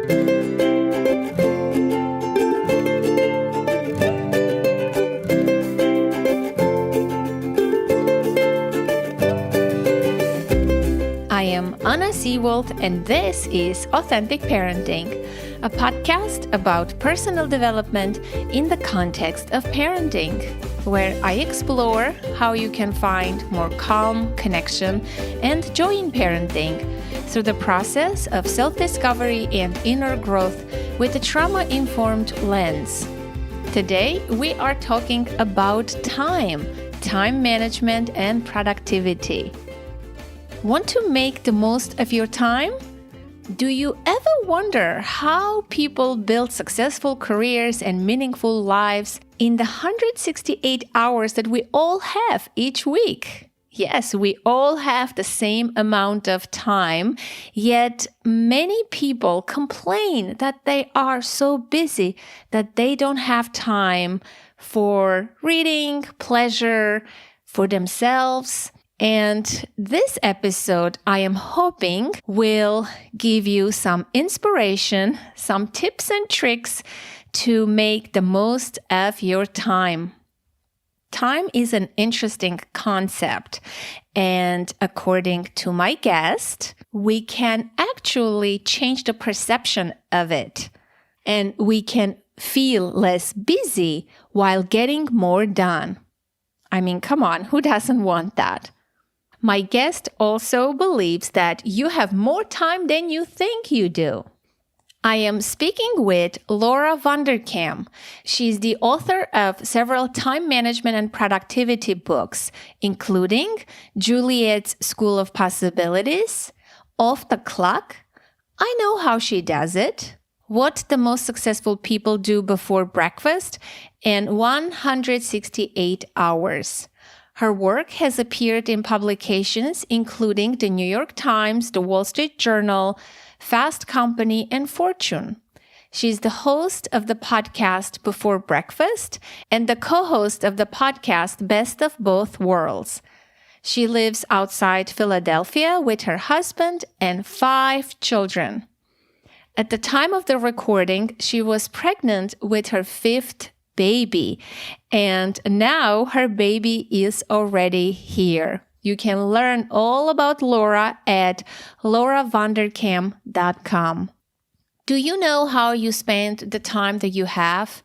I am Anna Seewoldt, and this is Authentic Parenting, a podcast about personal development in the context of parenting, where I explore how you can find more calm, connection, and joy in parenting through the process of self-discovery and inner growth with a trauma-informed lens. Today, we are talking about time management, and productivity. Want to make the most of your time? Do you ever wonder how people build successful careers and meaningful lives in the 168 hours that we all have each week? Yes, we all have the same amount of time, yet many people complain that they are so busy that they don't have time for reading, pleasure, for themselves. And this episode, I am hoping, will give you some inspiration, some tips and tricks to make the most of your time. Time is an interesting concept, and according to my guest, we can actually change the perception of it, and we can feel less busy while getting more done. I mean, come on, who doesn't want that? My guest also believes that you have more time than you think you do. I am speaking with Laura Vanderkam. She's the author of several time management and productivity books, including Juliet's School of Possibilities, Off the Clock, I Know How She Does It, What the Most Successful People Do Before Breakfast, and 168 Hours. Her work has appeared in publications including the New York Times, the Wall Street Journal, Fast Company, and Fortune. She's the host of the podcast Before Breakfast and the co-host of the podcast Best of Both Worlds. She lives outside Philadelphia with her husband and 5 children. At the time of the recording, she was pregnant with her 5th baby, and now her baby is already here. You can learn all about Laura at lauravanderkam.com. Do you know how you spend the time that you have?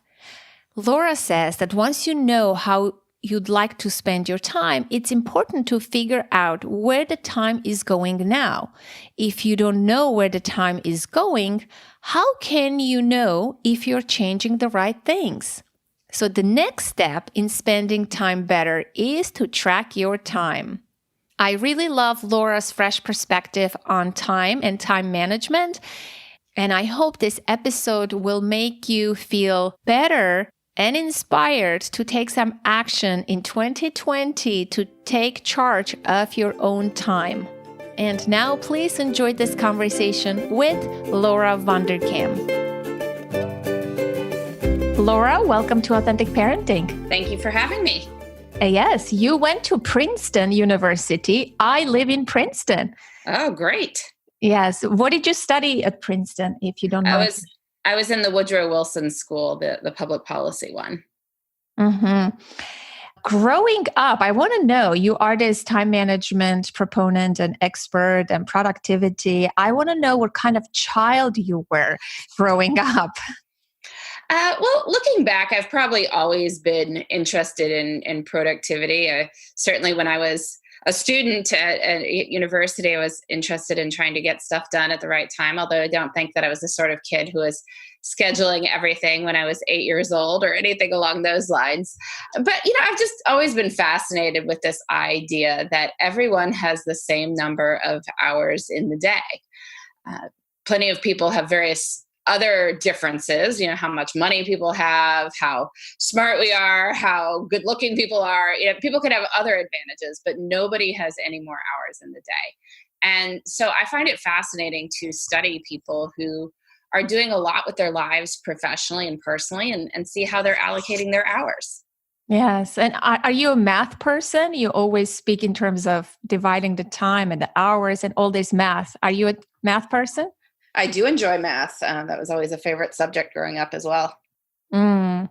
Laura says that once you know how you'd like to spend your time, it's important to figure out where the time is going now. If you don't know where the time is going, how can you know if you're changing the right things? So the next step in spending time better is to track your time. I really love Laura's fresh perspective on time and time management, and I hope this episode will make you feel better and inspired to take some action in 2020 to take charge of your own time. And now please enjoy this conversation with Laura Vanderkam. Laura, welcome to Authentic Parenting. Thank you for having me. Yes, you went to Princeton University. I live in Princeton. Oh, great. Yes. What did you study at Princeton, if you don't know? I was in the Woodrow Wilson School, the public policy one. Mm-hmm. Growing up, I want to know, you are this time management proponent and expert and productivity. I want to know what kind of child you were growing up. Well, looking back, I've probably always been interested in productivity. Certainly when I was a student at university, I was interested in trying to get stuff done at the right time, although I don't think that I was the sort of kid who was scheduling everything when I was 8 years old or anything along those lines. But, I've just always been fascinated with this idea that everyone has the same number of hours in the day. Plenty of people have various other differences, how much money people have, how smart we are, how good looking people are. People could have other advantages, but nobody has any more hours in the day. And so I find it fascinating to study people who are doing a lot with their lives professionally and personally and see how they're allocating their hours. Yes. And are you a math person? You always speak in terms of dividing the time and the hours and all this math. Are you a math person? I do enjoy math. That was always a favorite subject growing up as well. Mm.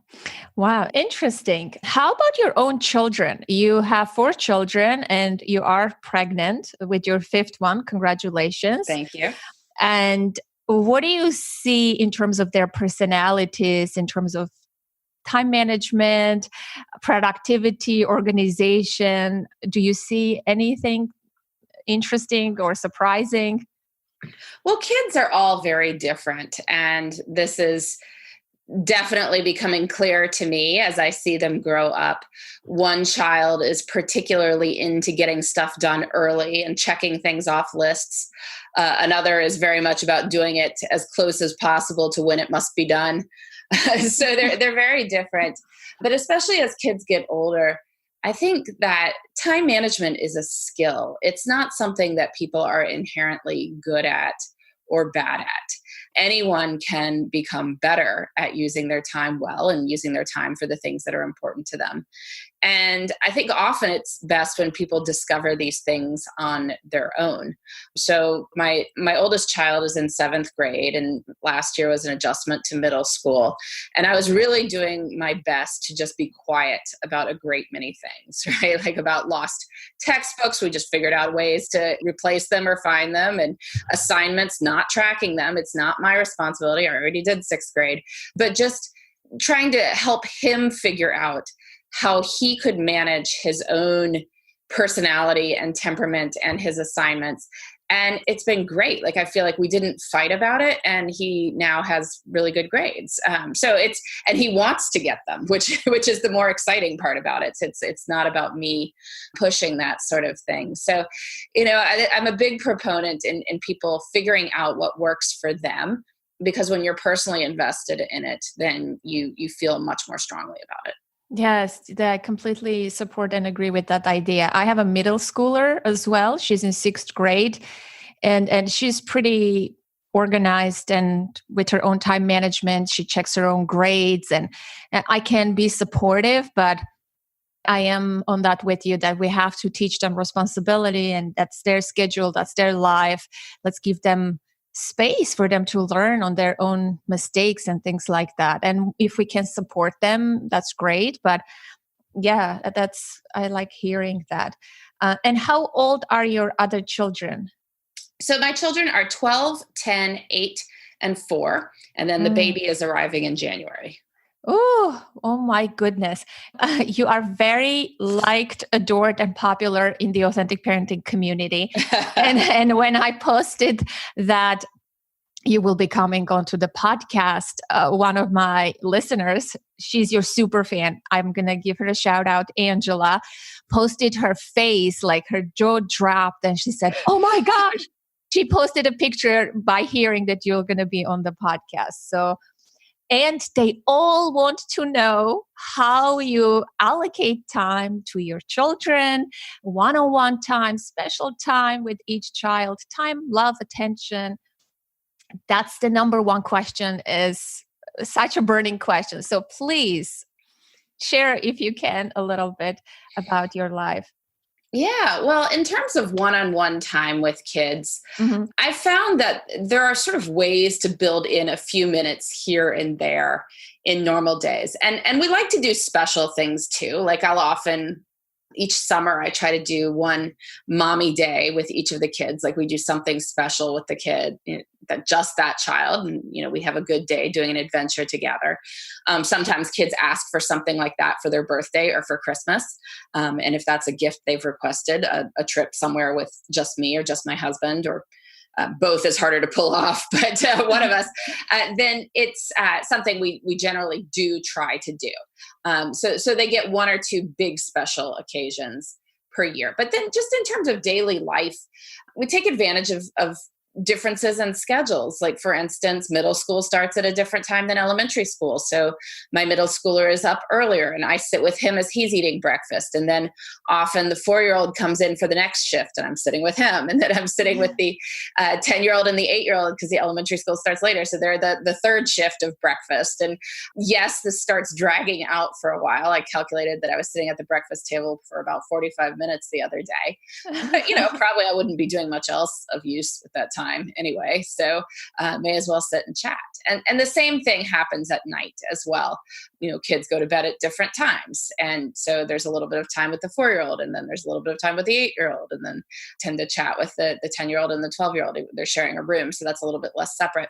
Wow, interesting. How about your own children? You have 4 children and you are pregnant with your 5th one. Congratulations. Thank you. And what do you see in terms of their personalities, in terms of time management, productivity, organization? Do you see anything interesting or surprising? Well, kids are all very different. And this is definitely becoming clear to me as I see them grow up. One child is particularly into getting stuff done early and checking things off lists. Another is very much about doing it as close as possible to when it must be done. So they're very different. But especially as kids get older, I think that time management is a skill. It's not something that people are inherently good at or bad at. Anyone can become better at using their time well and using their time for the things that are important to them. And I think often it's best when people discover these things on their own. So my oldest child is in 7th grade, and last year was an adjustment to middle school. And I was really doing my best to just be quiet about a great many things, right? Like about lost textbooks. We just figured out ways to replace them or find them, and assignments, not tracking them. It's not my responsibility. I already did 6th grade, but just trying to help him figure out how he could manage his own personality and temperament and his assignments. And it's been great. Like, I feel like we didn't fight about it, and he now has really good grades. And he wants to get them, which is the more exciting part about it. It's not about me pushing that sort of thing. So, I'm a big proponent in people figuring out what works for them, because when you're personally invested in it, then you feel much more strongly about it. Yes, I completely support and agree with that idea. I have a middle schooler as well. She's in 6th grade, and she's pretty organized and with her own time management. She checks her own grades, and I can be supportive, but I am on that with you that we have to teach them responsibility, and that's their schedule, that's their life. Let's give them space for them to learn on their own mistakes and things like that. And if we can support them, that's great. But yeah, I like hearing that. And how old are your other children? So my children are 12, 10, 8, and 4. And then the baby is arriving in January. Oh my goodness. You are very liked, adored, and popular in the authentic parenting community. and when I posted that you will be coming onto the podcast, one of my listeners, she's your super fan. I'm going to give her a shout out. Angela posted her face, like her jaw dropped, and she said, "Oh my gosh." She posted a picture by hearing that you're going to be on the podcast. So, and they all want to know how you allocate time to your children, one-on-one time, special time with each child, time, love, attention. That's the number one question, is such a burning question. So please share, if you can, a little bit about your life. Yeah, well, in terms of one-on-one time with kids, I found that there are sort of ways to build in a few minutes here and there in normal days. And we like to do special things too. Like each summer, I try to do one mommy day with each of the kids. Like, we do something special with the kid, that child. And, we have a good day doing an adventure together. Sometimes kids ask for something like that for their birthday or for Christmas. And if that's a gift they've requested, a trip somewhere with just me or just my husband, or both is harder to pull off, but one of us, then it's something we generally do try to do. So they get 1 or 2 big special occasions per year. But then just in terms of daily life, we take advantage of differences in schedules. Like, for instance, middle school starts at a different time than elementary school. So my middle schooler is up earlier, and I sit with him as he's eating breakfast. And then often the 4-year-old comes in for the next shift, and I'm sitting with him. And then I'm sitting with the 10-year-old and the 8-year-old, because the elementary school starts later. So they're the third shift of breakfast. And yes, this starts dragging out for a while. I calculated that I was sitting at the breakfast table for about 45 minutes the other day. But, probably I wouldn't be doing much else of use at that time. time anyway. So may as well sit and chat. And the same thing happens at night as well. Kids go to bed at different times. And so there's a little bit of time with the 4-year-old, and then there's a little bit of time with the 8-year-old, and then tend to chat with the 10-year-old and the 12-year-old. They're sharing a room. So that's a little bit less separate.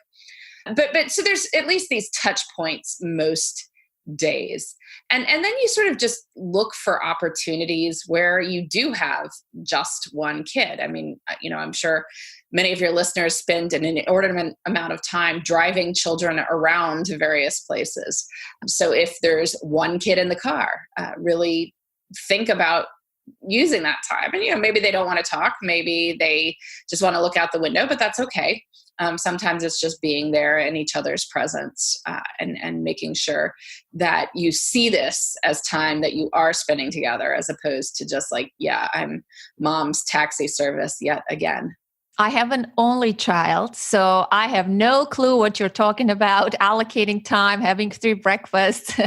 But so there's at least these touch points most days. And then you sort of just look for opportunities where you do have just one kid. I mean, I'm sure many of your listeners spend an inordinate amount of time driving children around to various places. So if there's one kid in the car, really think about using that time. And, maybe they don't want to talk. Maybe they just want to look out the window, but that's okay. Sometimes it's just being there in each other's presence and making sure that you see this as time that you are spending together, as opposed to just like, yeah, I'm mom's taxi service yet again. I have an only child, so I have no clue what you're talking about, allocating time, having 3 breakfasts.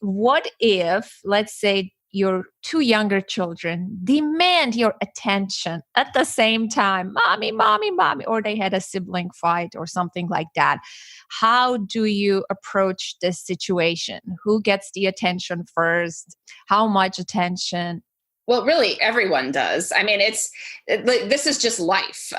What if, let's say, your 2 younger children demand your attention at the same time, mommy, mommy, mommy, or they had a sibling fight or something like that? How do you approach this situation? Who gets the attention first? How much attention? Well, really, everyone does. I mean, this is just life.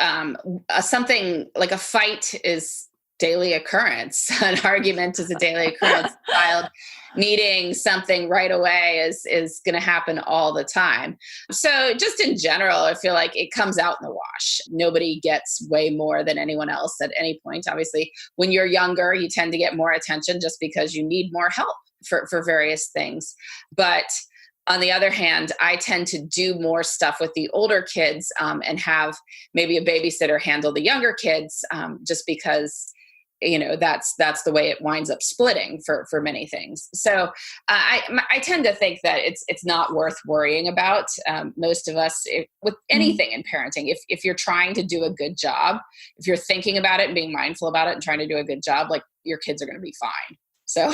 Something like a fight is daily occurrence. An argument is a daily occurrence. A child needing something right away is going to happen all the time. So just in general, I feel like it comes out in the wash. Nobody gets way more than anyone else at any point. Obviously, when you're younger, you tend to get more attention just because you need more help for various things. But on the other hand, I tend to do more stuff with the older kids and have maybe a babysitter handle the younger kids just because that's the way it winds up splitting for many things. So I tend to think that it's not worth worrying about. Most of us, with anything in parenting, if you're trying to do a good job, if you're thinking about it and being mindful about it and trying to do a good job, like your kids are going to be fine. So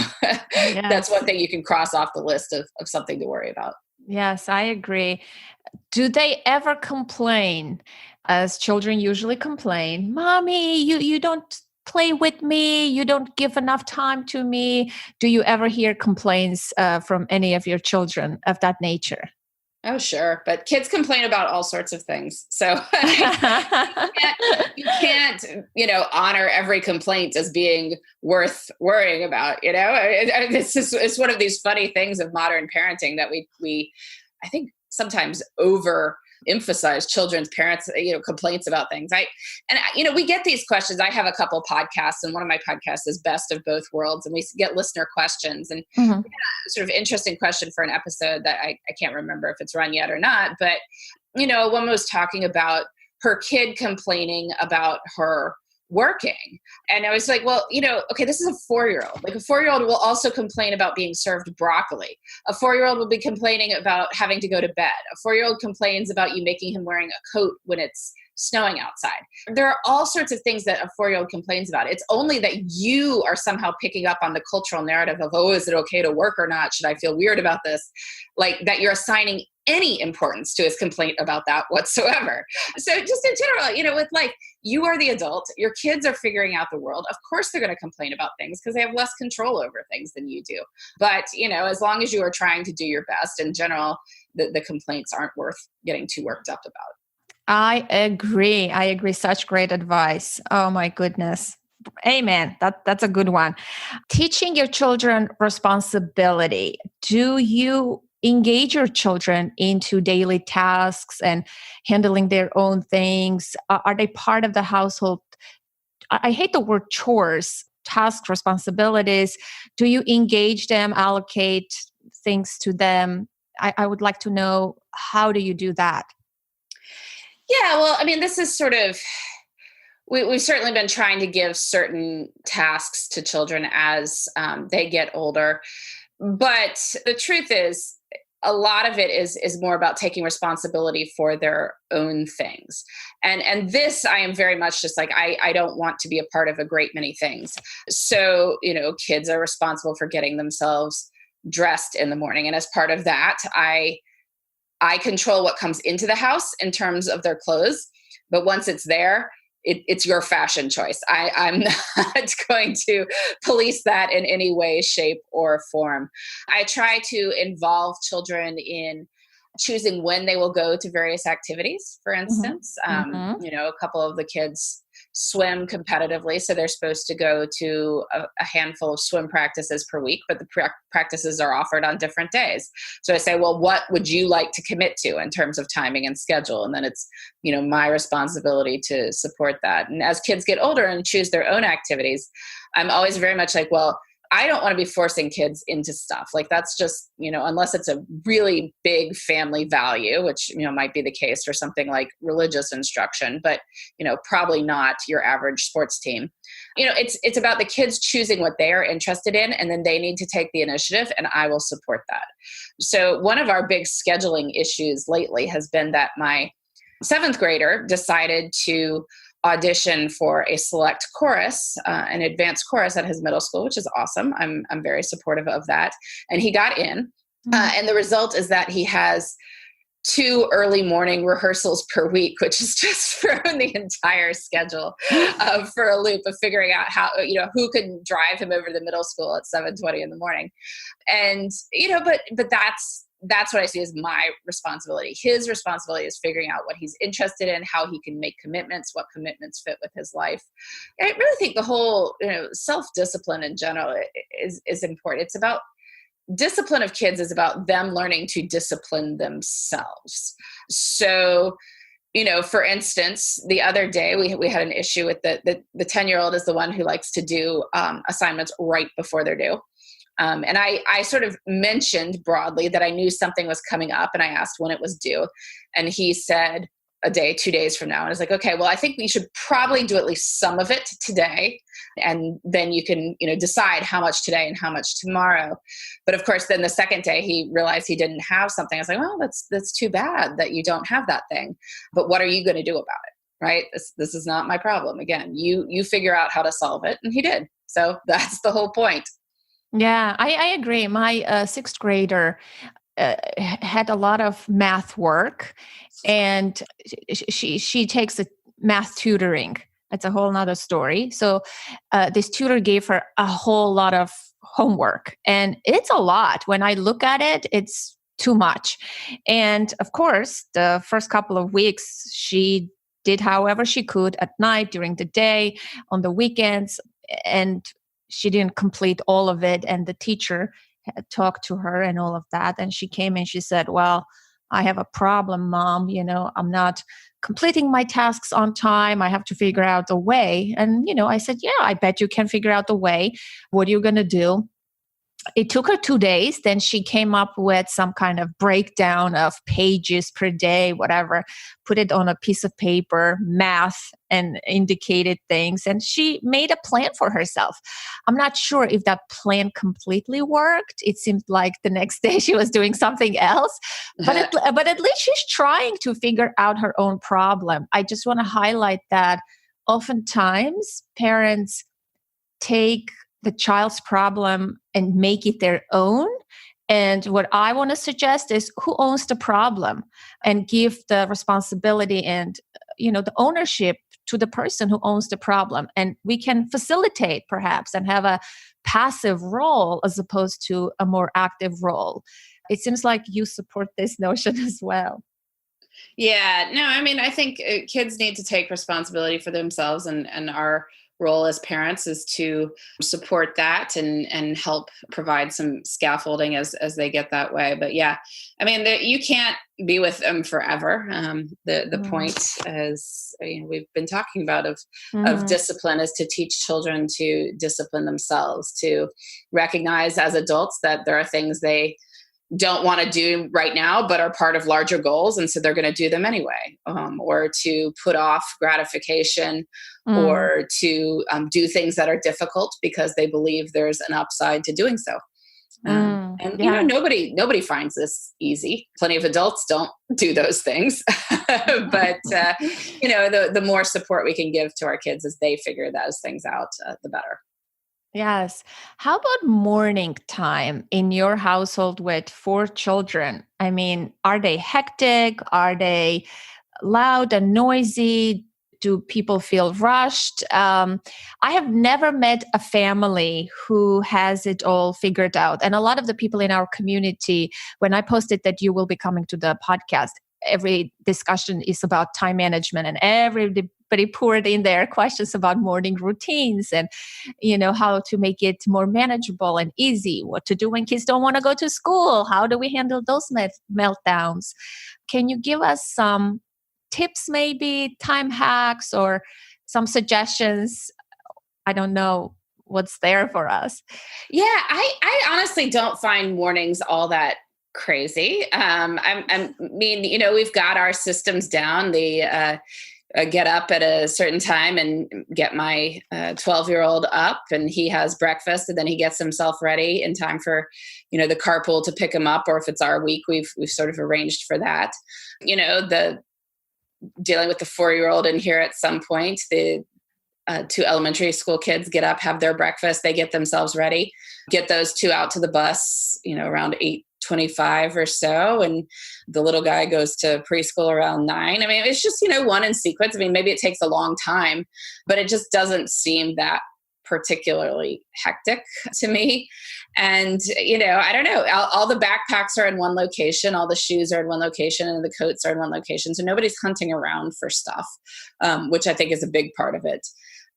that's one thing you can cross off the list of something to worry about. Yes, I agree. Do they ever complain, as children usually complain, mommy, you don't play with me, you don't give enough time to me? Do you ever hear complaints from any of your children of that nature? Oh, sure. But kids complain about all sorts of things. So you can't, honor every complaint as being worth worrying about, It's one of these funny things of modern parenting that we I think sometimes emphasize children's parents, complaints about things. We get these questions. I have a couple podcasts, and one of my podcasts is Best of Both Worlds, and we get listener questions. And sort of interesting question for an episode that I can't remember if it's run yet or not, but a woman was talking about her kid complaining about her working. And I was like, well, okay, this is a 4-year-old. Like a 4-year-old will also complain about being served broccoli. A 4-year-old will be complaining about having to go to bed. A 4-year-old complains about you making him wearing a coat when it's snowing outside. There are all sorts of things that a 4-year-old complains about. It's only that you are somehow picking up on the cultural narrative of, is it okay to work or not? Should I feel weird about this? Like that you're assigning any importance to his complaint about that whatsoever. So just in general, with life, you are the adult, your kids are figuring out the world. Of course, they're going to complain about things because they have less control over things than you do. But, as long as you are trying to do your best, in general, the complaints aren't worth getting too worked up about. I agree. Such great advice. Oh my goodness. Amen. That's a good one. Teaching your children responsibility. Do you engage your children into daily tasks and handling their own things? Are they part of the household? I hate the word chores, tasks, responsibilities. Do you engage them, allocate things to them? I would like to know, how do you do that? Yeah, well, I mean, this is sort of, we've certainly been trying to give certain tasks to children as they get older. But the truth is, a lot of it is more about taking responsibility for their own things. And this, I am very much just like, I don't want to be a part of a great many things. So, kids are responsible for getting themselves dressed in the morning. And as part of that, I control what comes into the house in terms of their clothes. But once it's there, it's your fashion choice. I'm not going to police that in any way, shape, or form. I try to involve children in choosing when they will go to various activities. For instance, a couple of the kids swim competitively, so they're supposed to go to a handful of swim practices per week, but the practices are offered on different days. So I say, well, what would you like to commit to in terms of timing and schedule? And then it's, my responsibility to support that. And as kids get older and choose their own activities, I'm always very much like, well, I don't want to be forcing kids into stuff. Like that's just, unless it's a really big family value, which, might be the case for something like religious instruction, but, probably not your average sports team. It's about the kids choosing what they are interested in, and then they need to take the initiative, and I will support that. So one of our big scheduling issues lately has been that my 7th grader decided to audition for a select chorus, an advanced chorus at his middle school, which is awesome. I'm very supportive of that. And he got in. And the result is that he has 2 early morning rehearsals per week, which has just thrown the entire schedule for a loop of figuring out how, who can drive him over to the middle school at 7:20 in the morning. And, but that's what I see as my responsibility. His responsibility is figuring out what he's interested in, how he can make commitments, what commitments fit with his life. And I really think the whole, self-discipline in general is important. It's about discipline of kids is about them learning to discipline themselves. So, for instance, the other day we had an issue with the 10-year-old is the one who likes to do assignments right before they're due. And I sort of mentioned broadly that I knew something was coming up, and I asked when it was due. And he said a day, 2 days from now. And I was like, okay, well, I think we should probably do at least some of it today. And then you can, decide how much today and how much tomorrow. But of course, then the second day he realized he didn't have something. I was like, well, that's too bad that you don't have that thing. But what are you going to do about it? Right? This is not my problem. Again, you figure out how to solve it. And he did. So that's the whole point. Yeah, I agree. My 6th grader had a lot of math work, and she takes a math tutoring. It's a whole nother story. So this tutor gave her a whole lot of homework, and it's a lot. When I look at it, it's too much. And of course, the first couple of weeks, she did however she could at night, during the day, on the weekends, and she didn't complete all of it. And the teacher had talked to her and all of that. And she came and she said, well, I have a problem, Mom. I'm not completing my tasks on time. I have to figure out a way. And, I said, yeah, I bet you can figure out the way. What are you going to do? It took her 2 days. Then she came up with some kind of breakdown of pages per day, whatever, put it on a piece of paper, math, and indicated things. And she made a plan for herself. I'm not sure if that plan completely worked. It seemed like the next day she was doing something else. But at least she's trying to figure out her own problem. I just want to highlight that oftentimes parents take the child's problem and make it their own. And what I want to suggest is who owns the problem, and give the responsibility and, the ownership to the person who owns the problem. And we can facilitate perhaps and have a passive role as opposed to a more active role. It seems like you support this notion as well. Yeah, no, I think kids need to take responsibility for themselves, and our role as parents is to support that and help provide some scaffolding as they get that way. But yeah, you can't be with them forever. The point, as we've been talking about, of discipline, is to teach children to discipline themselves, to recognize as adults that there are things they don't want to do right now, but are part of larger goals. And so they're going to do them anyway, or to put off gratification, or to do things that are difficult because they believe there's an upside to doing so. Nobody finds this easy. Plenty of adults don't do those things, but the more support we can give to our kids as they figure those things out, the better. Yes. How about morning time in your household with 4 children? Are they hectic? Are they loud and noisy? do people feel rushed? I have never met a family who has it all figured out. And a lot of the people in our community, when I posted that you will be coming to the podcast, every discussion is about time management, and everybody poured in their questions about morning routines and, how to make it more manageable and easy, what to do when kids don't want to go to school, how do we handle those meltdowns. Can you give us some tips, maybe time hacks or some suggestions? I don't know what's there for us. Yeah, I honestly don't find mornings all that crazy. We've got our systems down. Get up at a certain time and get my 12-year-old up, and he has breakfast, and then he gets himself ready in time for, the carpool to pick him up. Or if it's our week, we've sort of arranged for that. The dealing with the 4-year-old in here at some point, the 2 elementary school kids get up, have their breakfast, they get themselves ready, get those 2 out to the bus, around 8:25 or so. And the little guy goes to preschool around 9. I mean, it's just, one in sequence. I mean, maybe it takes a long time, but it just doesn't seem that particularly hectic to me. And, I don't know, all the backpacks are in one location, all the shoes are in one location, and the coats are in one location. So nobody's hunting around for stuff, which I think is a big part of it.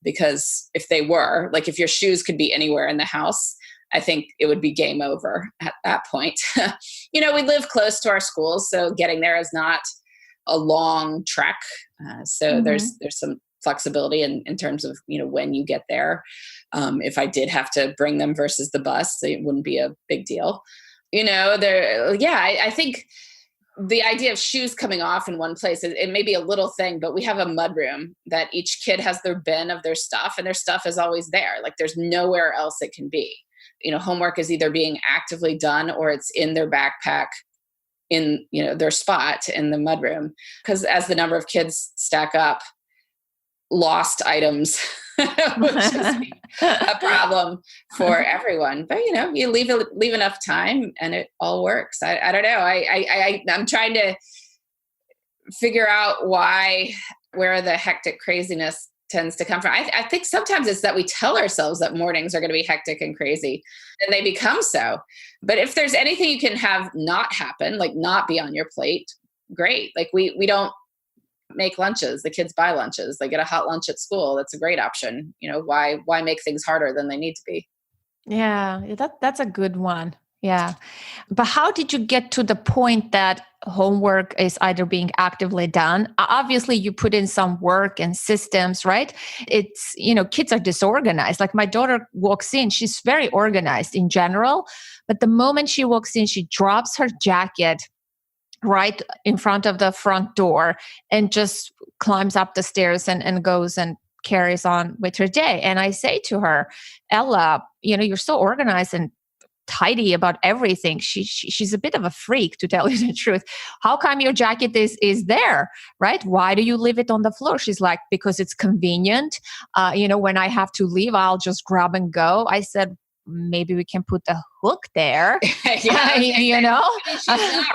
Because if they were, like, if your shoes could be anywhere in the house, I think it would be game over at that point. We live close to our schools, so getting there is not a long trek. So there's some flexibility in terms of, when you get there. If I did have to bring them versus the bus, it wouldn't be a big deal. I think the idea of shoes coming off in one place, it may be a little thing, but we have a mudroom that each kid has their bin of their stuff, and their stuff is always there. Like, there's nowhere else it can be. Homework is either being actively done or it's in their backpack in, their spot in the mudroom. Because as the number of kids stack up, lost items would just be a problem for everyone. But, you leave enough time and it all works. I don't know. I'm trying to figure out where the hectic craziness tends to come from. I think sometimes it's that we tell ourselves that mornings are going to be hectic and crazy, and they become so. But if there's anything you can have not happen, like not be on your plate, great. Like we don't make lunches. The kids buy lunches. They get a hot lunch at school. That's a great option. Why make things harder than they need to be? Yeah, that's a good one. Yeah. But how did you get to the point that homework is either being actively done? Obviously, you put in some work and systems, right? It's, kids are disorganized. Like, my daughter walks in, she's very organized in general. But the moment she walks in, she drops her jacket right in front of the front door and just climbs up the stairs and goes and carries on with her day. And I say to her, Ella, you're so organized and tidy about everything. She's a bit of a freak, to tell you the truth. How come your jacket is there, right? Why do you leave it on the floor? She's like, because it's convenient. When I have to leave, I'll just grab and go. I said, maybe we can put the hook there. She's not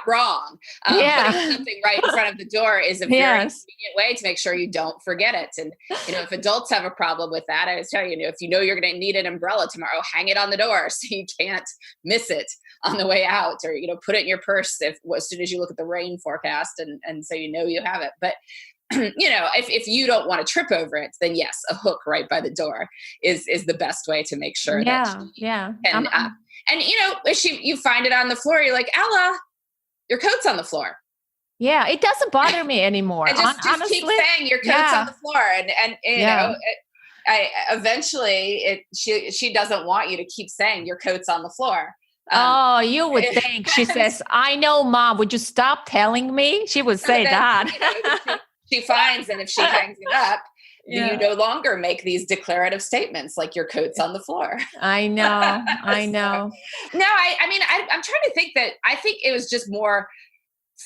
wrong. Putting something right in front of the door is a very convenient way to make sure you don't forget it. And, if adults have a problem with that, I was telling you, if you're going to need an umbrella tomorrow, hang it on the door so you can't miss it on the way out, or, put it in your purse as soon as you look at the rain forecast and so you have it. But if you don't want to trip over it, then yes, a hook right by the door is the best way to make sure that if you find it on the floor, you're like, Ella, your coat's on the floor. Yeah, it doesn't bother me anymore. And just keep saying your coat's on the floor, and eventually she doesn't want you to keep saying your coat's on the floor. You would think. She says, I know, Mom, would you stop telling me? She would say that. She finds, and if she hangs it up, you no longer make these declarative statements like your coat's on the floor. I know. No, I'm trying to think that I think it was just more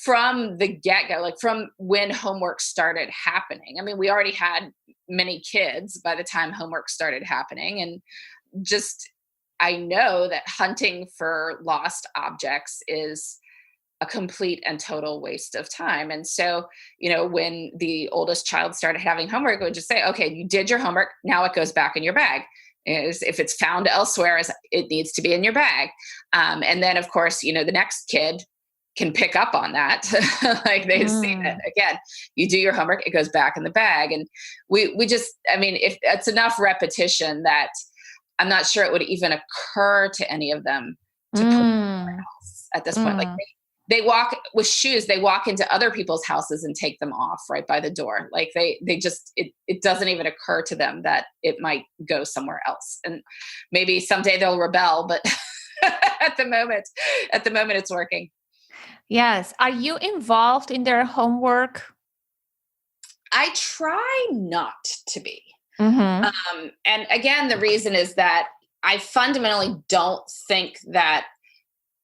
from the get-go, like from when homework started happening. I mean, we already had many kids by the time homework started happening, and just I know that hunting for lost objects is a complete and total waste of time. And so, when the oldest child started having homework, I would just say, okay, you did your homework. Now it goes back in your bag. If it's found elsewhere, it needs to be in your bag. And then, of course, the next kid can pick up on that. Like they see that again, you do your homework, it goes back in the bag. And we just, if it's enough repetition that I'm not sure it would even occur to any of them to put somewhere else at this point. Like they walk with shoes, they walk into other people's houses and take them off right by the door. Like they just, it doesn't even occur to them that it might go somewhere else. And maybe someday they'll rebel, but at the moment it's working. Yes. Are you involved in their homework? I try not to be. And again, the reason is that I fundamentally don't think that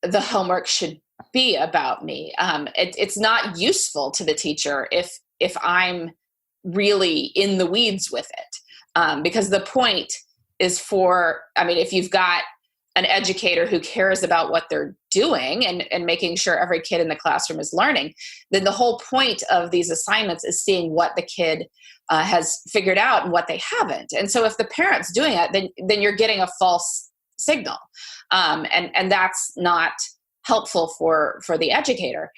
the homework should be about me. It's not useful to the teacher if I'm really in the weeds with it. Because the point is if you've got an educator who cares about what they're doing and making sure every kid in the classroom is learning, then the whole point of these assignments is seeing what the kid has figured out and what they haven't. And so if the parent's doing it, then you're getting a false signal. And that's not helpful for the educator.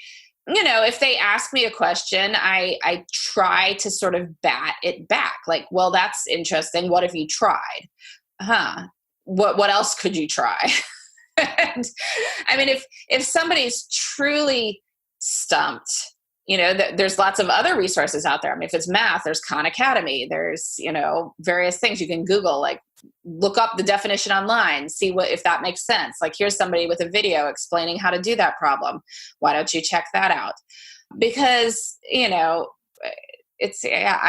If they ask me a question, I try to sort of bat it back. Like, well, that's interesting. What have you tried? What else could you try? And if somebody's truly stumped, there's lots of other resources out there. If it's math, there's Khan Academy. There's, various things you can Google, like look up the definition online, see if that makes sense. Like here's somebody with a video explaining how to do that problem. Why don't you check that out? Because, I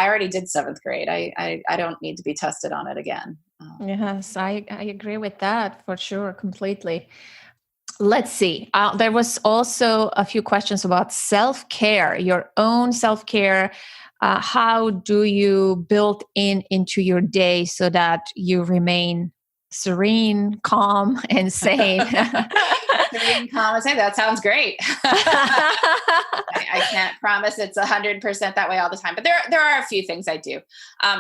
already did 7th grade. I don't need to be tested on it again. Yes, I agree with that for sure, completely. Let's see. There was also a few questions about self-care, your own self-care. How do you build into your day so that you remain serene, calm, and sane? Serene, calm, and sane. That sounds great. I can't promise it's 100% that way all the time, but there are a few things I do.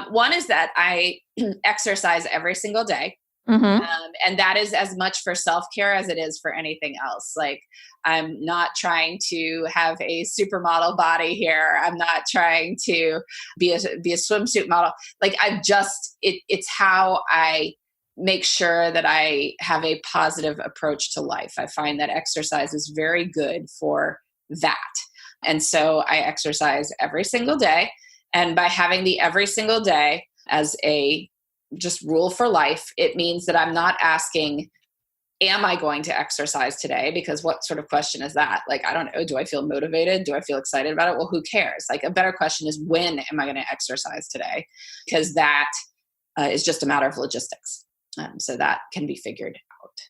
One is that I exercise every single day. And that is as much for self-care as it is for anything else. Like I'm not trying to have a supermodel body here. I'm not trying to be a swimsuit model. Like it's how I make sure that I have a positive approach to life. I find that exercise is very good for that. And so I exercise every single day. And by having the every single day as a just rule for life, it means that I'm not asking, am I going to exercise today? Because what sort of question is that? Like, I don't know. Do I feel motivated? Do I feel excited about it? Well, who cares? Like a better question is, when am I going to exercise today? Because that is just a matter of logistics. So that can be figured out.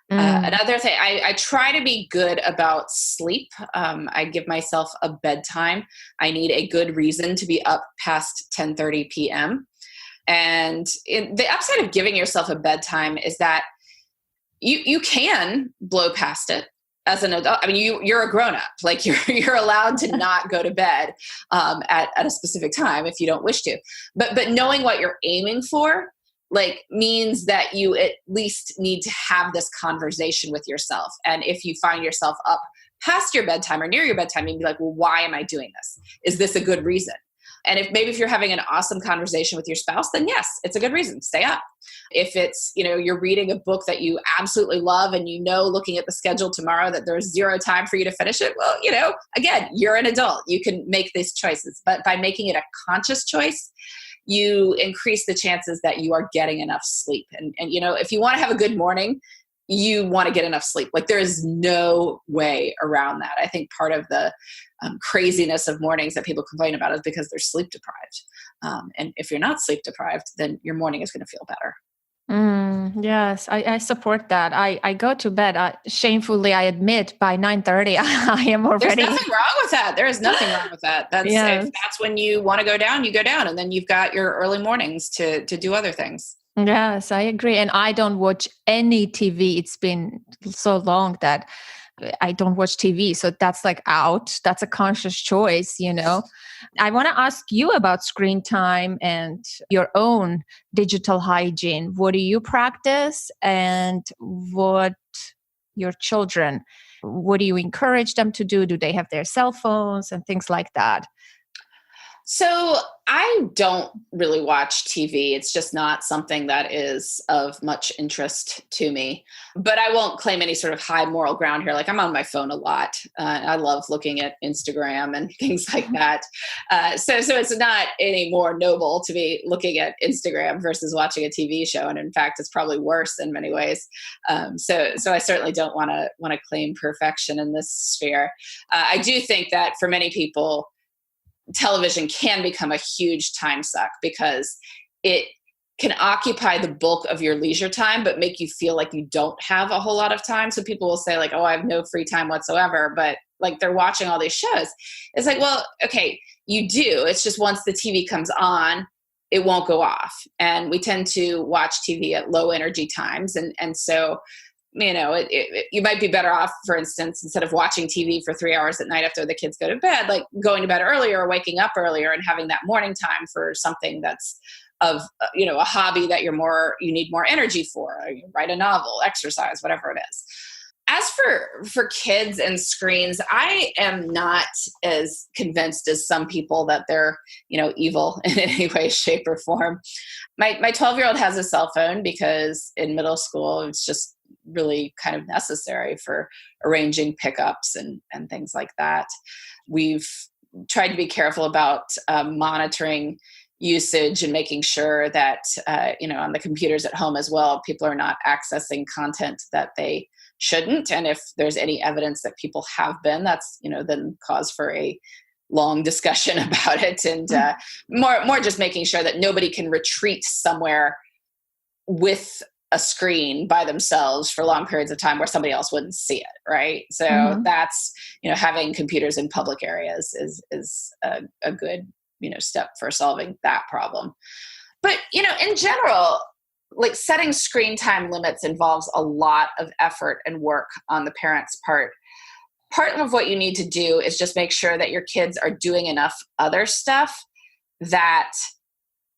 Another thing, I try to be good about sleep. I give myself a bedtime. I need a good reason to be up past 10:30 p.m. And the upside of giving yourself a bedtime is that you can blow past it as an adult. You're a grown up. Like you're allowed to not go to bed at a specific time if you don't wish to. But knowing what you're aiming for, like, means that you at least need to have this conversation with yourself. And if you find yourself up past your bedtime or near your bedtime, you'd be like, well, why am I doing this? Is this a good reason? And if you're having an awesome conversation with your spouse, then yes, it's a good reason. Stay up. If it's, you're reading a book that you absolutely love and looking at the schedule tomorrow that there's zero time for you to finish it, well, again, you're an adult. You can make these choices. But by making it a conscious choice, you increase the chances that you are getting enough sleep. And if you want to have a good morning, you want to get enough sleep. Like there is no way around that. I think part of the craziness of mornings that people complain about is because they're sleep deprived. And if you're not sleep deprived, then your morning is going to feel better. Yes, I support that. I go to bed, shamefully, I admit, by 9:30, I am already... There's nothing wrong with that. There is nothing wrong with that. If that's when you want to go down, you go down. And then you've got your early mornings to do other things. Yes, I agree. And I don't watch any TV. It's been so long that I don't watch TV. So that's like out. That's a conscious choice, I want to ask you about screen time and your own digital hygiene. What do you practice and what your children, what do you encourage them to do? Do they have their cell phones and things like that? So I don't really watch TV. It's just not something that is of much interest to me. But I won't claim any sort of high moral ground here. Like I'm on my phone a lot. I love looking at Instagram and things like that. So it's not any more noble to be looking at Instagram versus watching a TV show. And in fact, it's probably worse in many ways. So I certainly don't want to claim perfection in this sphere. I do think that for many people, television can become a huge time suck because it can occupy the bulk of your leisure time, but make you feel like you don't have a whole lot of time. So people will say like, oh, I have no free time whatsoever, but like they're watching all these shows. It's like, well, okay, you do. It's just once the TV comes on, it won't go off. And we tend to watch TV at low energy times. And so you might be better off, for instance, instead of watching TV for 3 hours at night after the kids go to bed, like going to bed earlier or waking up earlier and having that morning time for something that's of, a hobby that you need more energy for. You write a novel, exercise, whatever it is. As for kids and screens, I am not as convinced as some people that they're, evil in any way, shape, or form. My 12-year-old has a cell phone because in middle school, it's just really kind of necessary for arranging pickups and things like that. We've tried to be careful about monitoring usage and making sure that, on the computers at home as well, people are not accessing content that they shouldn't. And if there's any evidence that people have been, that's, then cause for a long discussion about it. And more just making sure that nobody can retreat somewhere with a screen by themselves for long periods of time where somebody else wouldn't see it. Right. So that's, having computers in public areas is a good, step for solving that problem. But, in general, like setting screen time limits involves a lot of effort and work on the parent's part. Part of what you need to do is just make sure that your kids are doing enough other stuff that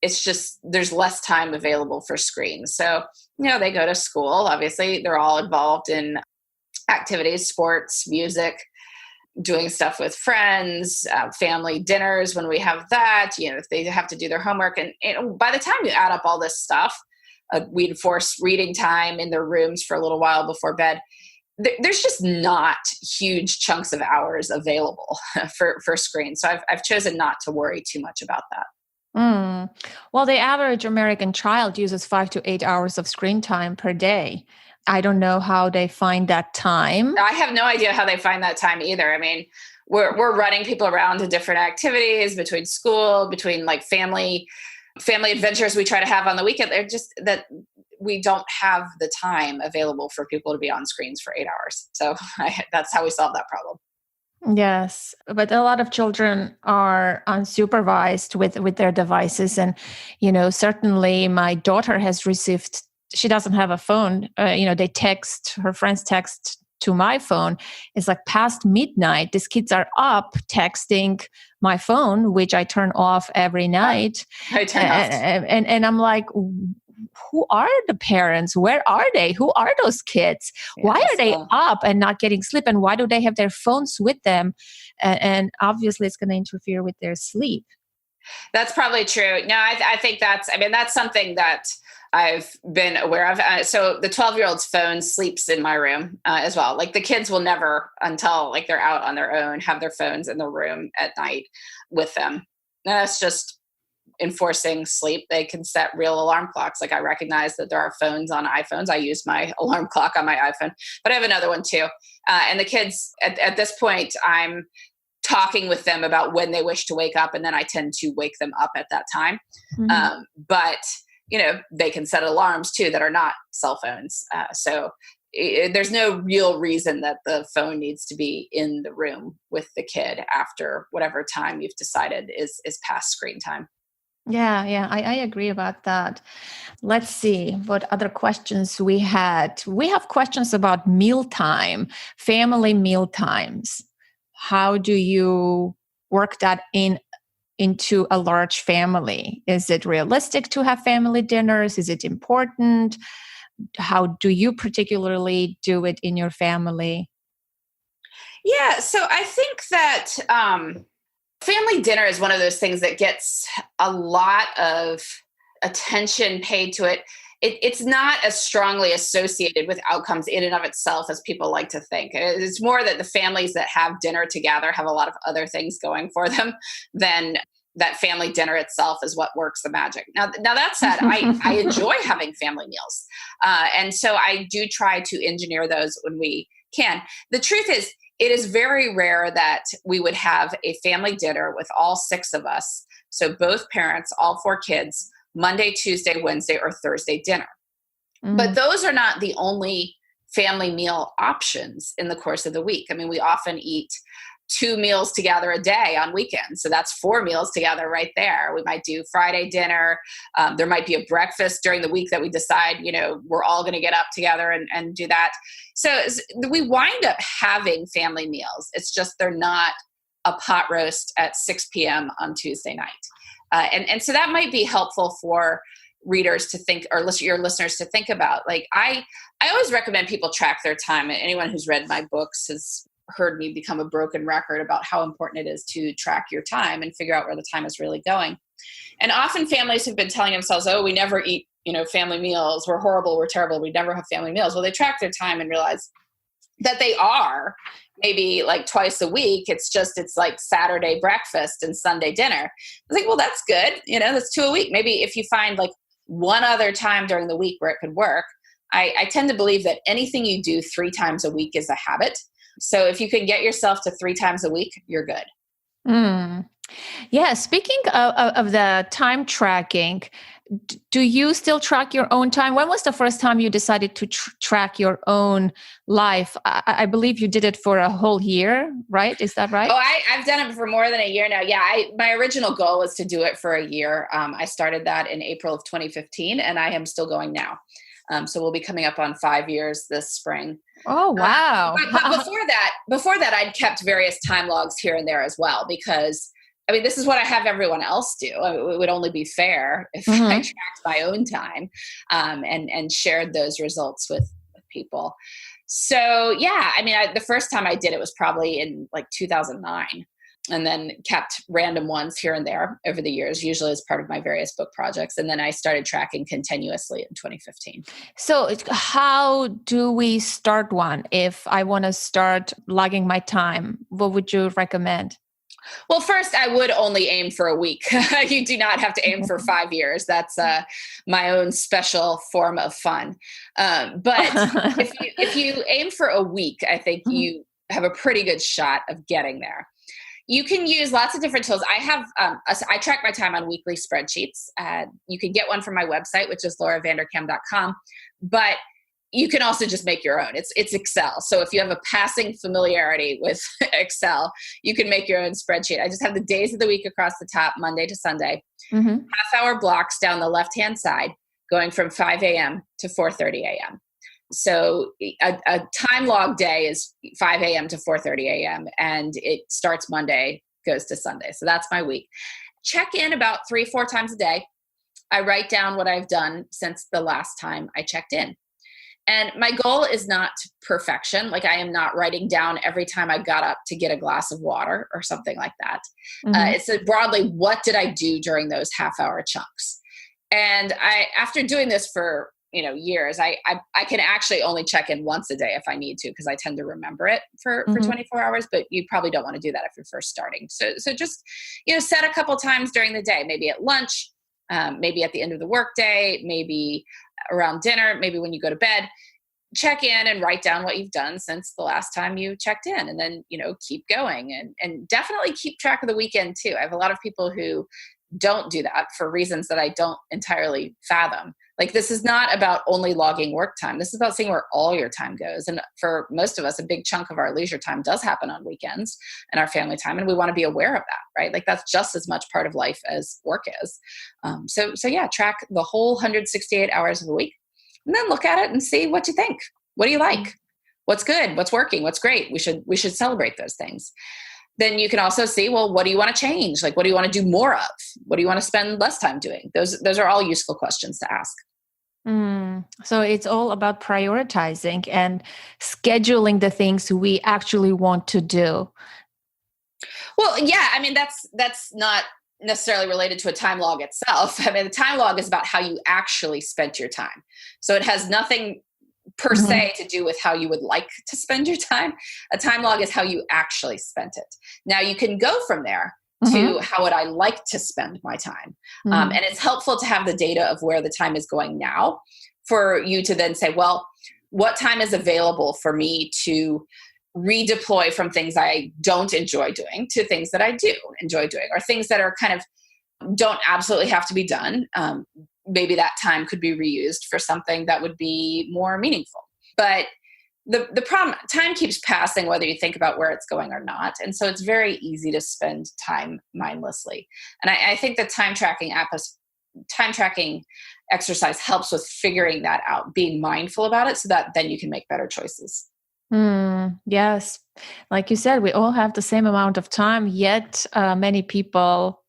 it's just, there's less time available for screens. So, they go to school, obviously they're all involved in activities, sports, music, doing stuff with friends, family dinners when we have that, if they have to do their homework. And by the time you add up all this stuff, we enforce reading time in their rooms for a little while before bed. There's just not huge chunks of hours available for screens. So I've chosen not to worry too much about that. Well, the average American child uses 5 to 8 hours of screen time per day. I don't know how they find that time. I have no idea how they find that time either. I mean, we're running people around to different activities between school, between like family adventures we try to have on the weekend. They're just that we don't have the time available for people to be on screens for 8 hours. So that's how we solve that problem. Yes, but a lot of children are unsupervised with their devices. And, certainly my daughter has received, she doesn't have a phone. They text, her friends text to my phone. It's like past midnight. These kids are up texting my phone, which I turn off every night. I turn off. And I'm like, who are the parents? Where are they? Who are those kids? Why are they up and not getting sleep? And why do they have their phones with them? And obviously it's going to interfere with their sleep. That's probably true. No, I think that's something that I've been aware of. So the 12-year-old's phone sleeps in my room as well. Like the kids will never, until like they're out on their own, have their phones in the room at night with them. And that's just enforcing sleep. They can set real alarm clocks. Like I recognize that there are phones on iPhones. I use my alarm clock on my iPhone, but I have another one too. And the kids at this point, I'm talking with them about when they wish to wake up. And then I tend to wake them up at that time. But they can set alarms too that are not cell phones. So there's no real reason that the phone needs to be in the room with the kid after whatever time you've decided is past screen time. Yeah, I agree about that. Let's see what other questions we had. We have questions about mealtime, family meal times. How do you work that into a large family? Is it realistic to have family dinners? Is it important? How do you particularly do it in your family? Yeah, so I think that family dinner is one of those things that gets a lot of attention paid to it. It's not as strongly associated with outcomes in and of itself as people like to think. It's more that the families that have dinner together have a lot of other things going for them than that family dinner itself is what works the magic. Now that said, I enjoy having family meals. And so I do try to engineer those when we can. The truth is, it is very rare that we would have a family dinner with all six of us. So both parents, all four kids, Monday, Tuesday, Wednesday, or Thursday dinner. But those are not the only family meal options in the course of the week. I mean, we often eat 2 meals together a day on weekends. So that's 4 meals together right there. We might do Friday dinner. There might be a breakfast during the week that we decide, we're all going to get up together and do that. So we wind up having family meals. It's just they're not a pot roast at 6 p.m. on Tuesday night. And so that might be helpful for readers to think, or your listeners to think about. Like I always recommend people track their time. Anyone who's read my books has heard me become a broken record about how important it is to track your time and figure out where the time is really going. And often families have been telling themselves, oh, we never eat, family meals. We're horrible. We're terrible. We never have family meals. Well, they track their time and realize that they are maybe like twice a week. It's like Saturday breakfast and Sunday dinner. I was like, well, that's good. That's 2 a week. Maybe if you find like one other time during the week where it could work. I tend to believe that anything you do 3 times a week is a habit. So if you can get yourself to 3 times a week, you're good. Yeah. Speaking of the time tracking, do you still track your own time? When was the first time you decided to track your own life? I believe you did it for a whole year, right? Is that right? Oh, I've done it for more than a year now. Yeah, my original goal was to do it for a year. I started that in April of 2015, and I am still going now. So we'll be coming up on 5 years this spring. Oh, wow. But before that, I'd kept various time logs here and there as well, because this is what I have everyone else do. It would only be fair if I tracked my own time and shared those results with people. So yeah, the first time I did it was probably in like 2009. And then kept random ones here and there over the years, usually as part of my various book projects. And then I started tracking continuously in 2015. So how do we start one? If I want to start logging my time, what would you recommend? Well, first, I would only aim for a week. You do not have to aim for 5 years. That's my own special form of fun. But if you aim for a week, I think you have a pretty good shot of getting there. You can use lots of different tools. I track my time on weekly spreadsheets. You can get one from my website, which is lauravanderkam.com. But you can also just make your own. It's Excel. So if you have a passing familiarity with Excel, you can make your own spreadsheet. I just have the days of the week across the top, Monday to Sunday, half-hour blocks down the left-hand side, going from 5 a.m. to 4:30 a.m. So a time log day is 5 a.m. to 4:30 a.m. and it starts Monday, goes to Sunday. So that's my week. Check in about 3-4 times a day. I write down what I've done since the last time I checked in. And my goal is not perfection. Like I am not writing down every time I got up to get a glass of water or something like that. It's broadly, what did I do during those half-hour chunks? And after doing this for years, I can actually only check in once a day if I need to, because I tend to remember it for 24 hours, but you probably don't want to do that if you're first starting. So just, set a couple times during the day, maybe at lunch, maybe at the end of the workday, maybe around dinner, maybe when you go to bed, check in and write down what you've done since the last time you checked in, and then, keep going and definitely keep track of the weekend too. I have a lot of people who don't do that for reasons that I don't entirely fathom. Like, this is not about only logging work time. This is about seeing where all your time goes. And for most of us, a big chunk of our leisure time does happen on weekends and our family time. And we want to be aware of that, right? Like, that's just as much part of life as work is. So yeah, track the whole 168 hours of the week and then look at it and see what you think. What do you like? What's good? What's working? What's great? We should celebrate those things. Then you can also see, well, what do you want to change? Like, what do you want to do more of? What do you want to spend less time doing? Those are all useful questions to ask. So it's all about prioritizing and scheduling the things we actually want to do. Well, yeah, I mean, that's not necessarily related to a time log itself. I mean, the time log is about how you actually spent your time. So it has nothing per se to do with how you would like to spend your time. A time log is how you actually spent it. Now you can go from there to how would I like to spend my time? And it's helpful to have the data of where the time is going now for you to then say, well, what time is available for me to redeploy from things I don't enjoy doing to things that I do enjoy doing, or things that are kind of don't absolutely have to be done. Maybe that time could be reused for something that would be more meaningful. But the problem, time keeps passing whether you think about where it's going or not. And so it's very easy to spend time mindlessly. And I think the time tracking exercise helps with figuring that out, being mindful about it so that then you can make better choices. Yes. Like you said, we all have the same amount of time, yet many people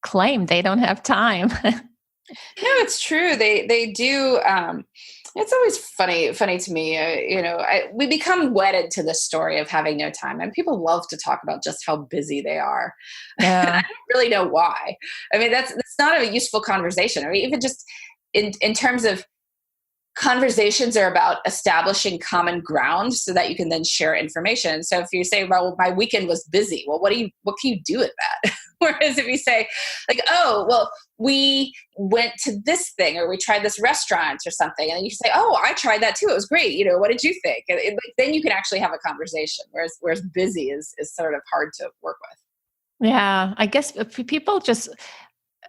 claim they don't have time. No, it's true. They do. It's always funny to me. We become wedded to the story of having no time, and people love to talk about just how busy they are. Yeah. I don't really know why. I mean, that's not a useful conversation. I mean, even just in terms of conversations are about establishing common ground so that you can then share information. So if you say, well, my weekend was busy, well, what can you do with that? Whereas if you say like, oh, well, we went to this thing, or we tried this restaurant or something, and then you say, oh, I tried that too. It was great. What did you think? And then you can actually have a conversation, whereas busy is sort of hard to work with. Yeah. I guess people just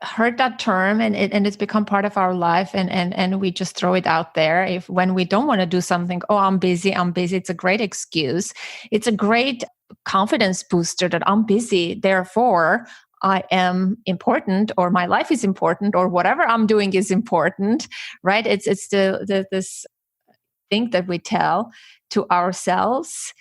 heard that term and it's become part of our life, and we just throw it out there. If when we don't want to do something, oh, I'm busy, it's a great excuse. It's a great confidence booster that I'm busy, therefore I am important, or my life is important, or whatever I'm doing is important, right? It's this thing that we tell to ourselves.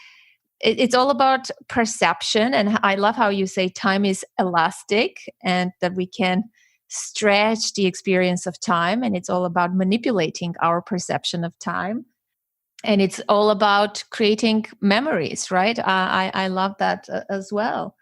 It's all about perception. And I love how you say time is elastic and that we can stretch the experience of time. And it's all about manipulating our perception of time. And it's all about creating memories, right? I love that as well.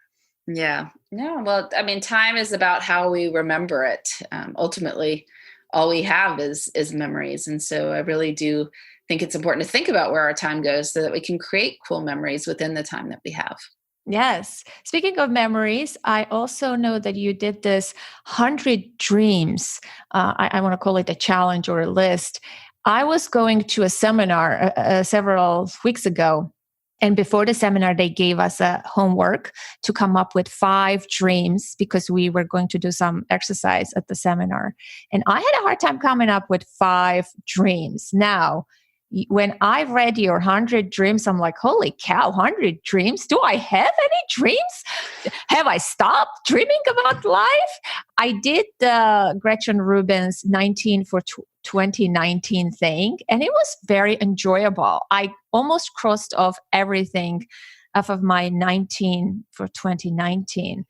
Yeah. No, well, I mean, time is about how we remember it. Ultimately, all we have is memories. And so I really do think it's important to think about where our time goes so that we can create cool memories within the time that we have. Yes. Speaking of memories, I also know that you did this 100 dreams. I want to call it a challenge or a list. I was going to a seminar several weeks ago. And before the seminar, they gave us a homework to come up with 5 dreams because we were going to do some exercise at the seminar. And I had a hard time coming up with 5 dreams. Now, when I read your 100 dreams, I'm like, holy cow, 100 dreams? Do I have any dreams? Have I stopped dreaming about life? I did the Gretchen Rubin's 19 for 2019 thing, and it was very enjoyable. I almost crossed off everything off of my 19 for 2019.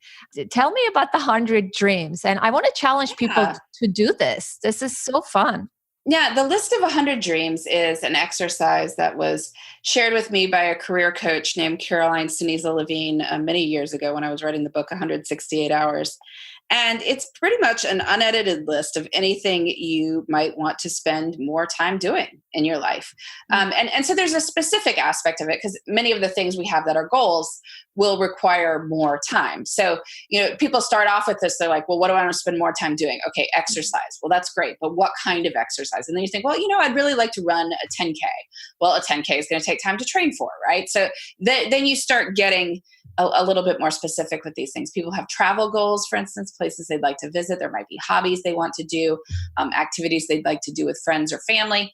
Tell me about the 100 dreams. And I want to challenge people to do this. This is so fun. Yeah, the list of 100 dreams is an exercise that was shared with me by a career coach named Caroline Sinisa Levine many years ago when I was writing the book 168 Hours. And it's pretty much an unedited list of anything you might want to spend more time doing in your life. And so there's a specific aspect of it because many of the things we have that are goals will require more time. So, people start off with this. They're like, well, what do I want to spend more time doing? Okay, exercise. Well, that's great. But what kind of exercise? And then you think, well, I'd really like to run a 10K. Well, a 10K is going to take time to train for, right? So then you start getting a little bit more specific with these things. People have travel goals, for instance, places they'd like to visit. There might be hobbies they want to do, activities they'd like to do with friends or family.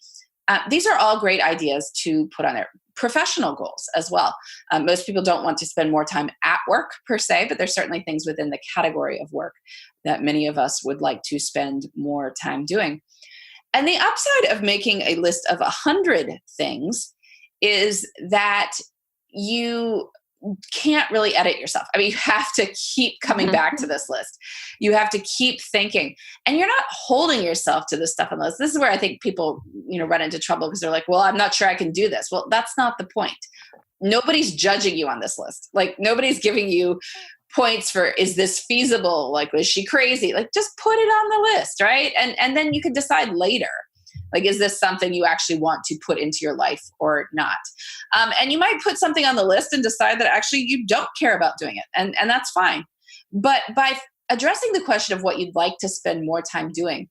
These are all great ideas to put on there. Professional goals as well. Most people don't want to spend more time at work per se, but there's certainly things within the category of work that many of us would like to spend more time doing. And the upside of making a list of 100 things is that you can't really edit yourself. I mean, you have to keep coming back to this list. You have to keep thinking, and you're not holding yourself to this stuff on the list. This is where I think people, run into trouble because they're like, well, I'm not sure I can do this. Well, that's not the point. Nobody's judging you on this list. Like, nobody's giving you points for, is this feasible? Like, was she crazy? Like, just put it on the list, right? And then you can decide later. Like, is this something you actually want to put into your life or not? And you might put something on the list and decide that actually you don't care about doing it. And that's fine. But by addressing the question of what you'd like to spend more time doing,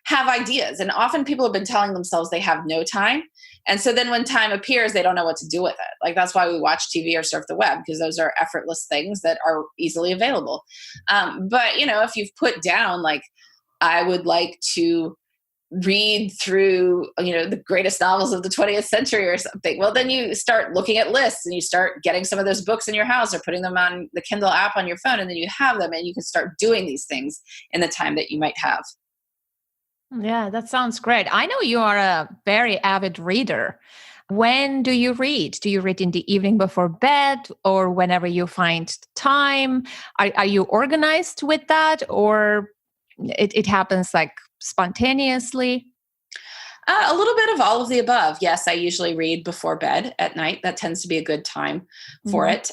have ideas. And often people have been telling themselves they have no time. And so then when time appears, they don't know what to do with it. Like, that's why we watch TV or surf the web, because those are effortless things that are easily available. But, if you've put down, like, I would like to read through, the greatest novels of the 20th century or something. Well, then you start looking at lists and you start getting some of those books in your house or putting them on the Kindle app on your phone. And then you have them and you can start doing these things in the time that you might have. Yeah, that sounds great. I know you are a very avid reader. When do you read? Do you read in the evening before bed or whenever you find time? Are you organized with that, or it happens like spontaneously? A little bit of all of the above. Yes, I usually read before bed at night. That tends to be a good time for it.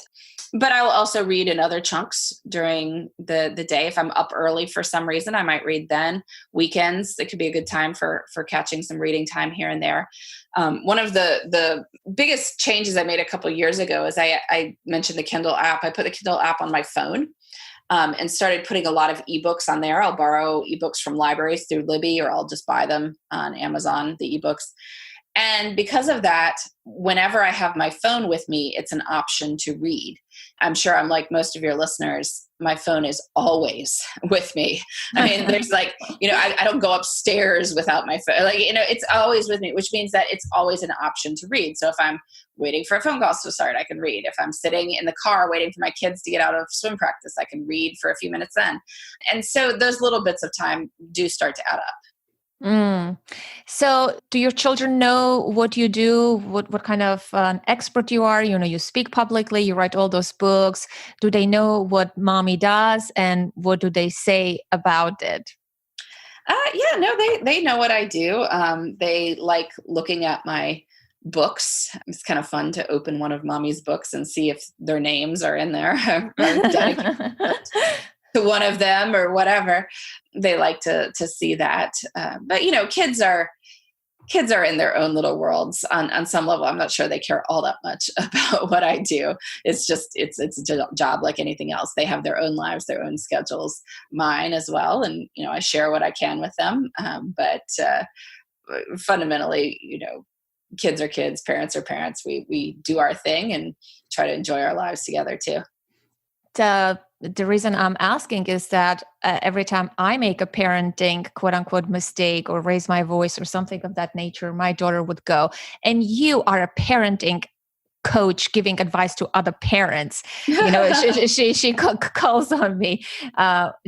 But I will also read in other chunks during the day. If I'm up early for some reason, I might read then. Weekends, it could be a good time for catching some reading time here and there. One of the biggest changes I made a couple of years ago is I mentioned the Kindle app. I put the Kindle app on my phone. And started putting a lot of ebooks on there. I'll borrow ebooks from libraries through Libby, or I'll just buy them on Amazon, the ebooks. And because of that, whenever I have my phone with me, it's an option to read. I'm sure I'm like most of your listeners, my phone is always with me. I mean, there's like, I don't go upstairs without my phone. Like, it's always with me, which means that it's always an option to read. So if I'm waiting for a phone call to start, I can read. If I'm sitting in the car waiting for my kids to get out of swim practice, I can read for a few minutes then. And so those little bits of time do start to add up. So do your children know what you do, what kind of an expert you are? You speak publicly, you write all those books. Do they know what mommy does, and what do they say about it? Yeah, no, they know what I do. They like looking at my books. It's kind of fun to open one of mommy's books and see if their names are in there or dedicated to one of them or whatever. They like to see that. But kids are in their own little worlds on some level. I'm not sure they care all that much about what I do. It's just, it's a job like anything else. They have their own lives, their own schedules, mine as well. And, I share what I can with them. But fundamentally, kids are kids, parents are parents. We do our thing and try to enjoy our lives together too. The reason I'm asking is that every time I make a parenting quote unquote mistake or raise my voice or something of that nature, my daughter would go, and you are a parenting coach giving advice to other parents. She calls on me.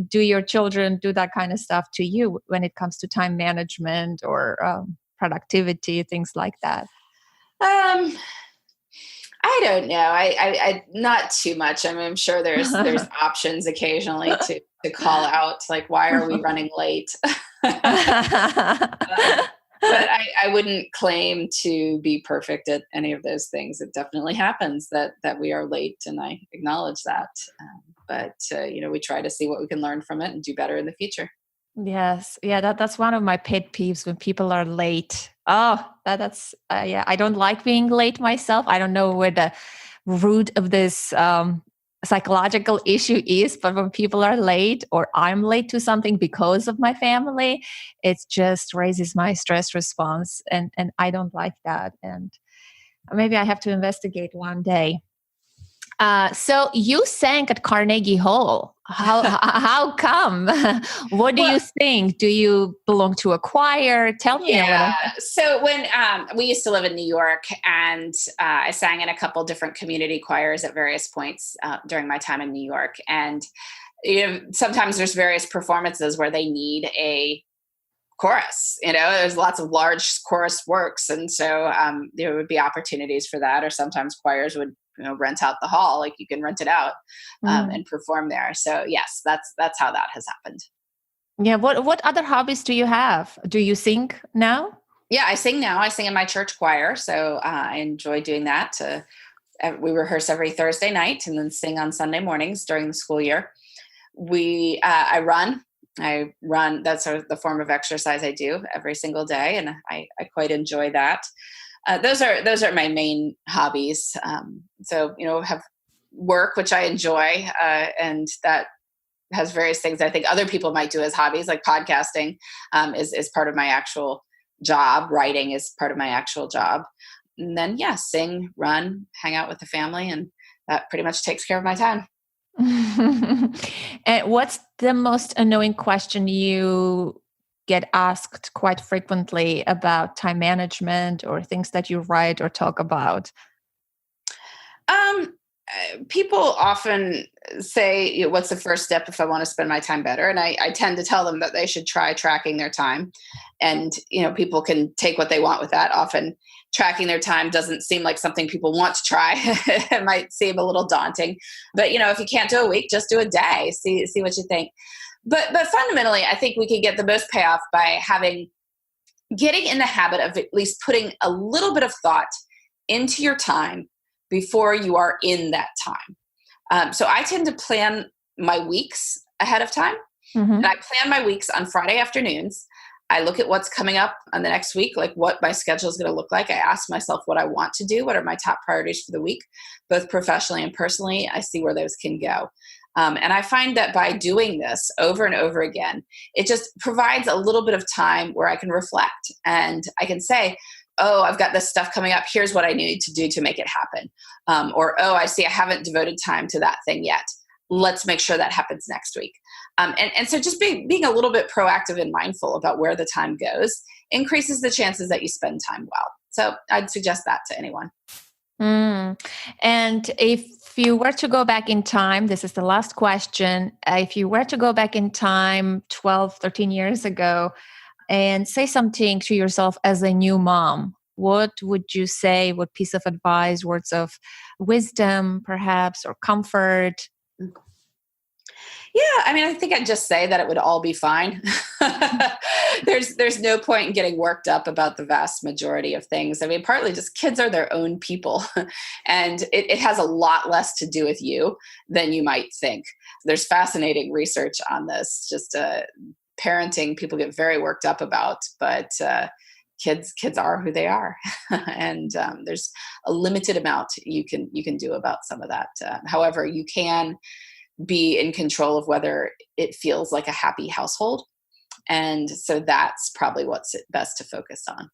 Do your children do that kind of stuff to you when it comes to time management or productivity, things like that? I don't know. I not too much. I mean, I'm sure there's options occasionally to call out, like, why are we running late? But I wouldn't claim to be perfect at any of those things. It definitely happens that we are late, and I acknowledge that. But we try to see what we can learn from it and do better in the future. Yes. Yeah, that's one of my pet peeves, when people are late. Oh, that's I don't like being late myself. I don't know where the root of this psychological issue is, but when people are late or I'm late to something because of my family, it just raises my stress response, and I don't like that. And maybe I have to investigate one day. So you sang at Carnegie Hall. How come? What do you sing? Do you belong to a choir? Tell me a little. So when we used to live in New York, and I sang in a couple different community choirs at various points during my time in New York. And sometimes there's various performances where they need a chorus. There's lots of large chorus works, and so there would be opportunities for that. Or sometimes choirs would rent out the hall, like you can rent it out and perform there. So yes, that's how that has happened. Yeah. What other hobbies do you have? Do you sing now? Yeah, I sing now. I sing in my church choir, so I enjoy doing that. We rehearse every Thursday night and then sing on Sunday mornings during the school year. I run. That's the form of exercise I do every single day, and I quite enjoy that. Those are my main hobbies. So have work, which I enjoy, and that has various things I think other people might do as hobbies, like podcasting is part of my actual job. Writing is part of my actual job. And then sing, run, hang out with the family, and that pretty much takes care of my time. And what's the most annoying question you get asked quite frequently about time management or things that you write or talk about? People often say, what's the first step if I want to spend my time better? And I tend to tell them that they should try tracking their time. And, people can take what they want with that. Often tracking their time doesn't seem like something people want to try. It might seem a little daunting, but if you can't do a week, just do a day, see what you think. But fundamentally, I think we can get the most payoff by getting in the habit of at least putting a little bit of thought into your time before you are in that time. So I tend to plan my weeks ahead of time. And I plan my weeks on Friday afternoons. I look at what's coming up on the next week, like what my schedule is going to look like. I ask myself what I want to do. What are my top priorities for the week, both professionally and personally? I see where those can go. And I find that by doing this over and over again, it just provides a little bit of time where I can reflect and I can say, oh, I've got this stuff coming up. Here's what I need to do to make it happen. Or, oh, I see I haven't devoted time to that thing yet. Let's make sure that happens next week. And so just being a little bit proactive and mindful about where the time goes increases the chances that you spend time well. So I'd suggest that to anyone. And if you were to go back in time, this is the last question. If you were to go back in time 12, 13 years ago and say something to yourself as a new mom, what would you say? What piece of advice, words of wisdom, perhaps, or comfort? Yeah, I think I'd just say that it would all be fine. There's no point in getting worked up about the vast majority of things. Partly just kids are their own people, and it has a lot less to do with you than you might think. There's fascinating research on this. Just parenting, people get very worked up about, but kids are who they are, and there's a limited amount you can do about some of that. However, you can be in control of whether it feels like a happy household. And so that's probably what's best to focus on.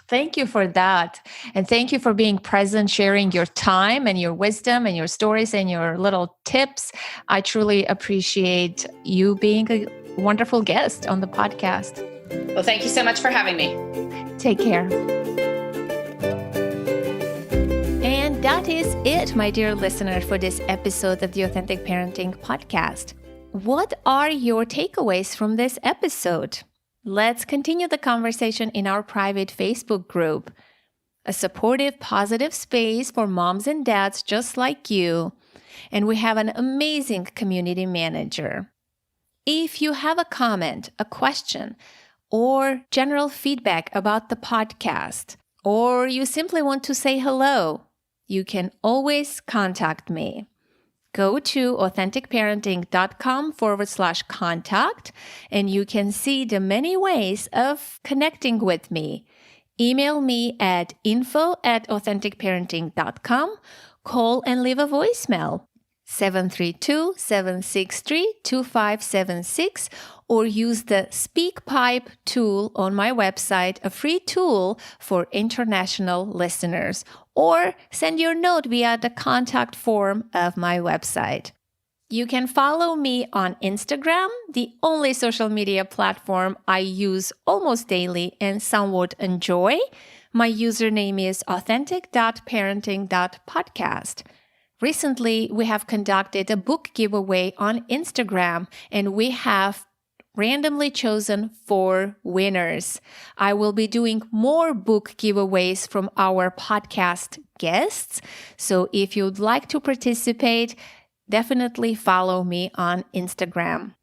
Thank you for that. And thank you for being present, sharing your time and your wisdom and your stories and your little tips. I truly appreciate you being a wonderful guest on the podcast. Well, thank you so much for having me. Take care. And that is it, my dear listener, for this episode of the Authentic Parenting Podcast. What are your takeaways from this episode? Let's continue the conversation in our private Facebook group, a supportive, positive space for moms and dads just like you. And we have an amazing community manager. If you have a comment, a question, or general feedback about the podcast, or you simply want to say hello, you can always contact me. Go to authenticparenting.com/contact, and you can see the many ways of connecting with me. Email me at info@authenticparenting.com, call and leave a voicemail. 732-763-2576, or use the SpeakPipe tool on my website, a free tool for international listeners, or send your note via the contact form of my website. You can follow me on Instagram, the only social media platform I use almost daily and somewhat enjoy. My username is authentic.parenting.podcast. Recently, we have conducted a book giveaway on Instagram, and we have randomly chosen 4 winners. I will be doing more book giveaways from our podcast guests. So if you'd like to participate, definitely follow me on Instagram.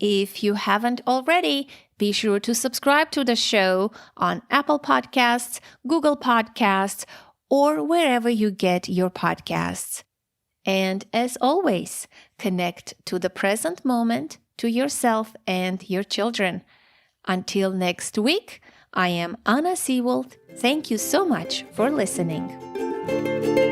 If you haven't already, be sure to subscribe to the show on Apple Podcasts, Google Podcasts, or wherever you get your podcasts. And as always, connect to the present moment, to yourself and your children. Until next week, I am Anna Seawold. Thank you so much for listening.